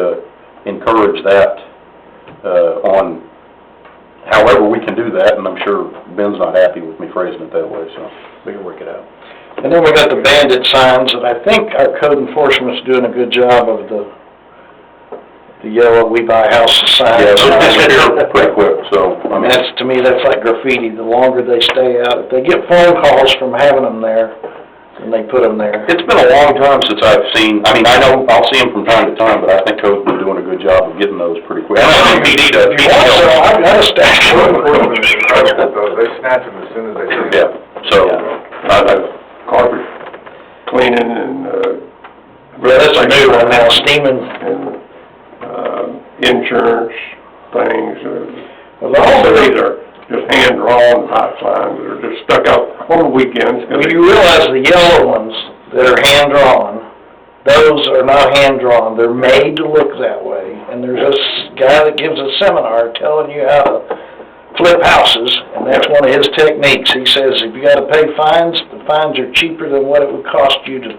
to encourage that on however we can do that, and I'm sure Ben's not happy with me phrasing it that way, so we can work it out. And then we got the bandit signs, and I think our code enforcement's doing a good job of the yellow "We Buy Houses" signs. Yeah, so disappear pretty quick, so, I mean, That's, to me, that's like graffiti. The longer they stay out, if they get phone calls from having them there, then they put them there. it's been a long time since I've seen, I mean, I know I'll see them from time to time, but I think Code's been doing a good job of getting those pretty quick. And I think we need a... Also, I've got a stack of them. They snatch them as soon as they see them. Yeah, so, Carpet cleaning and, Yeah, that's a new one now, steaming. and, insurance things, Well, all the- these are just hand-drawn pipe signs that are just stuck out on the weekends. When you realize the yellow ones that are hand-drawn, those are not hand-drawn, they're made to look that way. And there's a guy that gives a seminar telling you how to flip houses, and that's one of his techniques. He says if you gotta pay fines, the fines are cheaper than what it would cost you to,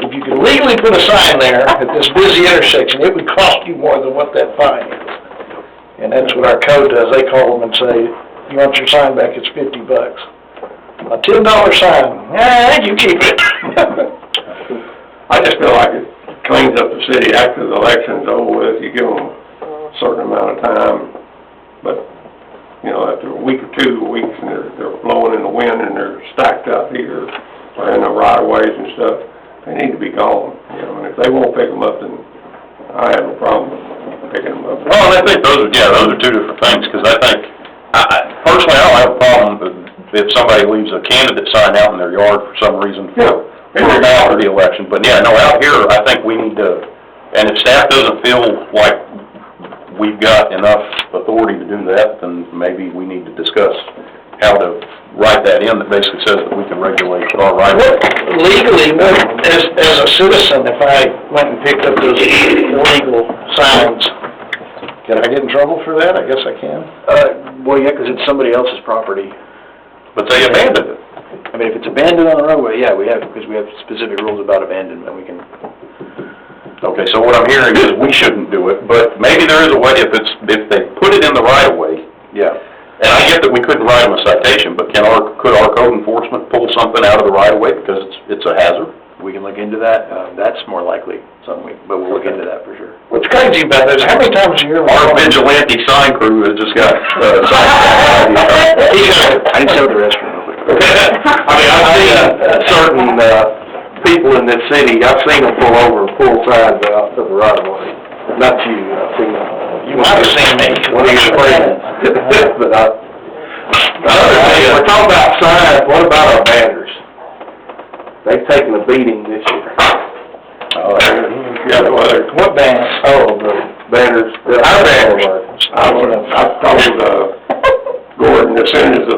if you could legally put a sign there at this busy intersection, it would cost you more than what that fine is. And that's what our code does. They call them and say, you want your sign back, it's $50. A $10 sign, you keep it. I just feel like it cleans up the city after the election's over with. You give them a certain amount of time, but, you know, after a week or 2 weeks, and they're blowing in the wind and they're stacked out here, or in the right-of-ways and stuff, they need to be gone, you know, and if they won't pick them up, then I have no problem picking them up. well, I think those are two different things, because I think, personally, I don't have a problem if somebody leaves a candidate sign out in their yard for some reason for now or the election, but yeah, no, out here, I think we need to, and if staff doesn't feel like we've got enough authority to do that, then maybe we need to discuss how to write that in that basically says that we can regulate our right. Legally, as a citizen, if I went and picked up those illegal signs, can I get in trouble for that? I guess I can. Well, yeah, because it's somebody else's property. But they abandoned it. I mean, if it's abandoned on the roadway, yeah, because we have specific rules about abandonment, we can... Okay, so what I'm hearing is we shouldn't do it, but maybe there is a way, if they put it in the right of way. Yeah. And I get that we couldn't write them a citation, but could our code enforcement pull something out of the right of way because it's a hazard? We can look into that. That's more likely something, but we'll look into that for sure. What's crazy about it is how many times a year... Our vigilante sign crew has just got, I didn't show the restroom. I mean, I've seen certain people in this city, I've seen them pull over and pull signs out of the right of way. Not you, I've seen them. You might have seen me. One of your friends. But we're talking about signs, what about our banners? They've taken a beating this year. Yeah, What banners? Oh, the banners. Our banners. I told Gordon, as soon as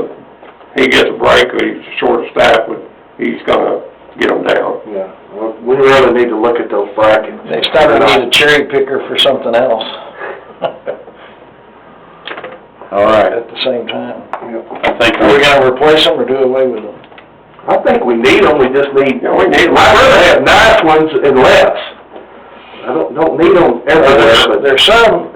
he gets a break, he's short staffed, he's gonna get them down. Yeah, well, we really need to look at those brackets. Next time we need a cherry picker for something else. all right, At the same time. I think Are we gonna replace them or do away with them? I think we need them, we just need, Yeah, we need them. I'd rather have nice ones and less. I don't need them everywhere, but There's some,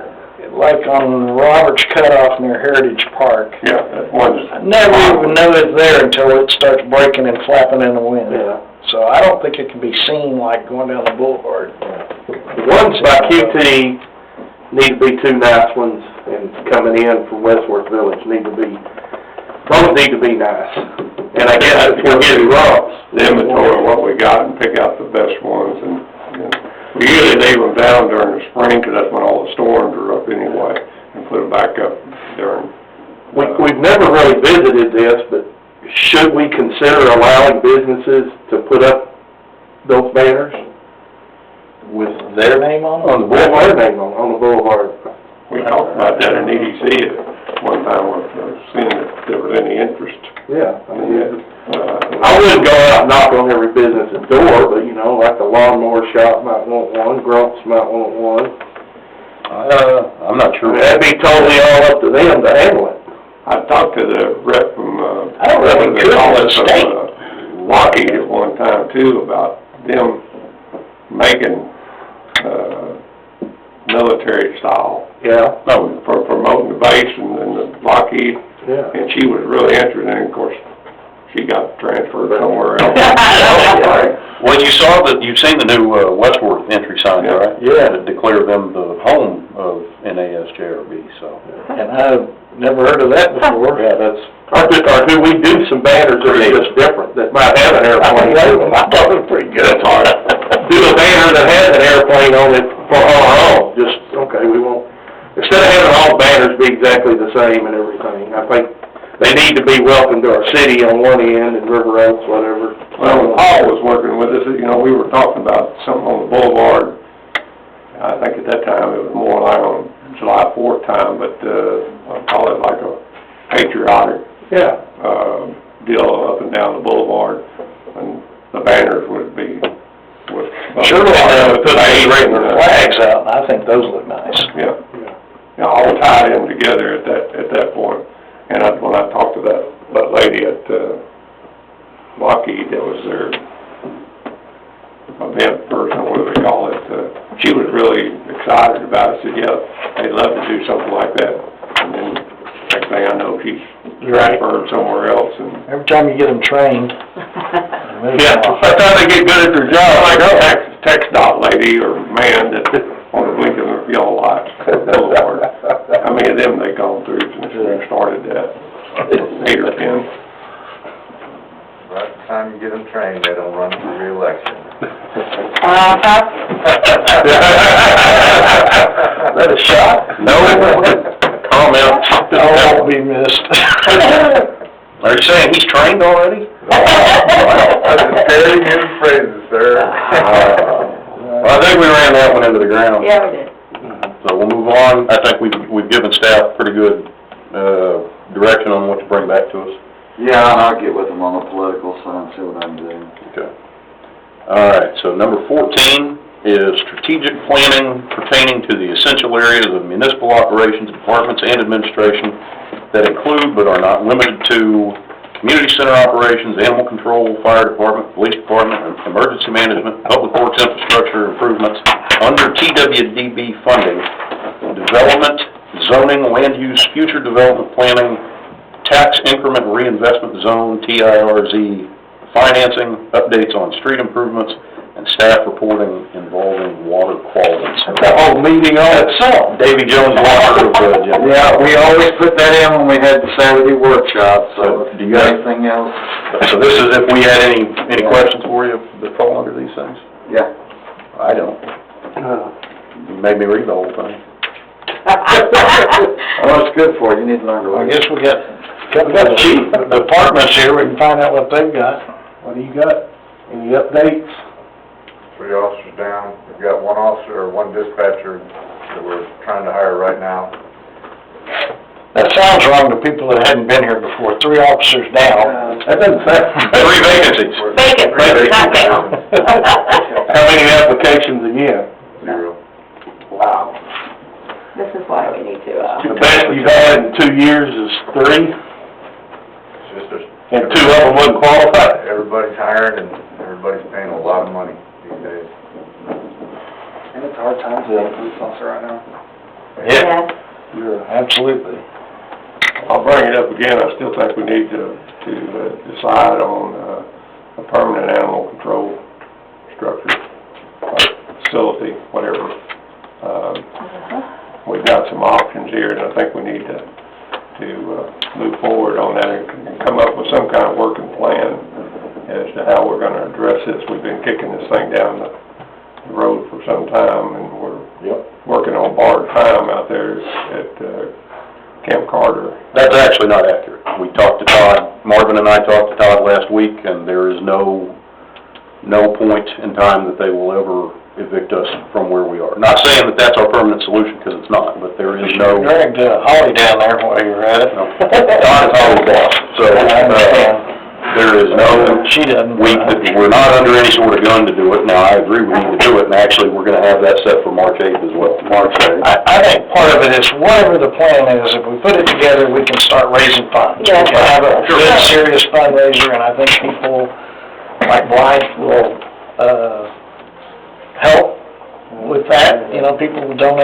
like on Roberts Cutoff near Heritage Park. Yeah, that one's... I never even know it's there until it starts breaking and flapping in the wind. yeah. So I don't think it can be seen like going down the boulevard. The ones by QT need to be 2 nice ones, and coming in from Westworth Village both need to be nice. And I guess if we're getting wrong, the inventory of what we got and pick out the best ones, and we usually leave them down during the spring, because that's when all the storms are up anyway, and put them back up during... we've never really visited this, but should we consider allowing businesses to put up those banners? With their name on it? On the boulevard, on the boulevard. We talked about that in EDC at one time, seeing if there was any interest. Yeah, I mean, I wouldn't go out and knock on every business's door, but, you know, like the lawnmower shop might want one, Grumps might want one. I'm not I sure. mean, that'd be totally all up to them to handle it. I talked to the rep from, I don't really could with the state. Lockheed at one time too, about them making, military style, Yeah, for promoting the base and the Lockheed. yeah. And she was really interested, and of course, she got transferred somewhere else. Well, you saw that, you've seen the new Westworth entry sign, Yeah. right? Yeah. To declare them the home of NASJRB, so. And I've never heard of that before. Yeah, that's, or do we do some banners that are just different, that might have an airplane? I thought it was pretty good. Do a banner that has an airplane on it for our own, just, okay, we won't, instead of having all banners be exactly the same and everything, I think they need to be welcome to our city on one end and River Oaks, whatever. Well, when Paul was working with us, you know, we were talking about something on the boulevard. I think at that time it was more like on July 4th time, but, I'll call it like a patriotic, Yeah. deal up and down the boulevard. And the banners would be with. Surely they would put these regular and, flags out, and I think those look nice. Yeah. Yeah, all tied in together at that point. And when I talked to that lady at, Lockheed, that was their event person, whatever they call it, she was really excited about it, said, yeah, they'd love to do something like that. And then, next thing I know, she's transferred somewhere else, and. Every time you get them trained. Yeah, by the time they get good at their job, like a text dot lady or man that on the blinking of yellow lights, boulevard. How many of them they gone through since we started that? 8 or 10. By the time you get them trained, they don't run for reelection. Is that a shot? No comment. I won't be missed. Are you saying he's trained already? That's a very new phrases, sir. Well, I think we ran that one into the ground. Yeah, we did. So we'll move on. I think we've given staff pretty good, direction on what to bring back to us. Yeah, and I'll get with them on the political side and see what I can do. Okay. All right, so number 14 is strategic planning pertaining to the essential areas of municipal operations, departments, and administration that include but are not limited to community center operations, animal control, fire department, police department, and emergency management, public works infrastructure improvements under TWDB funding, development, zoning, land use, future development planning, tax increment reinvestment zone, TIRZ, financing, updates on street improvements, and staff reporting involving water quality. The whole meeting on itself. Davy Jones Walker of, Yeah, we always put that in when we had the Saturday workshop, so Do if you you got guys- anything else? So this is if we had any questions for you that fall under these things? Yeah. I don't. You made me read the whole thing. Well, it's good for you, you need to learn to I read. guess we got the chief departments here, we can find out what they've got. What do you got? Any updates? 3 officers down. We've got 1 officer or 1 dispatcher that we're trying to hire right now. That sounds wrong to people that hadn't been here before, 3 officers down. That doesn't sound. 3 vacancies. Vacant, not down. How many applications again? 0. Wow. This is why we need to, The best you've had in 2 years is 3, It's just and 2 of them wouldn't qualify. everybody's hiring and everybody's paying a lot of money these days. And it's a hard time to be a police officer right now. yes. Absolutely. I'll bring it up again, I still think we need to decide on, a permanent animal control structure, or facility, whatever. We've got some options here, and I think we need to move forward on that and come up with some kind of working plan as to how we're gonna address this. We've been kicking this thing down the road for some time, and we're working on borrowed time out there at, Camp Carter. That's actually not accurate. We talked to Todd, Marvin and I talked to Todd last week, and there is no point in time that they will ever evict us from where we are. Not saying that that's our permanent solution, because it's not, but there is no... Dragged Holly down there while you were at it. No. Todd is Holly's boss, so, there is no... She doesn't. We're not under any sort of gun to do it. Now, I agree we need to do it, and actually, we're gonna have that set for March 8th as well. March 8th. I think part of it is, whatever the plan is, if we put it together, we can start raising funds. Yeah. We can have a good, serious fundraiser, and I think people like Blythe will, help with that. You know, people will donate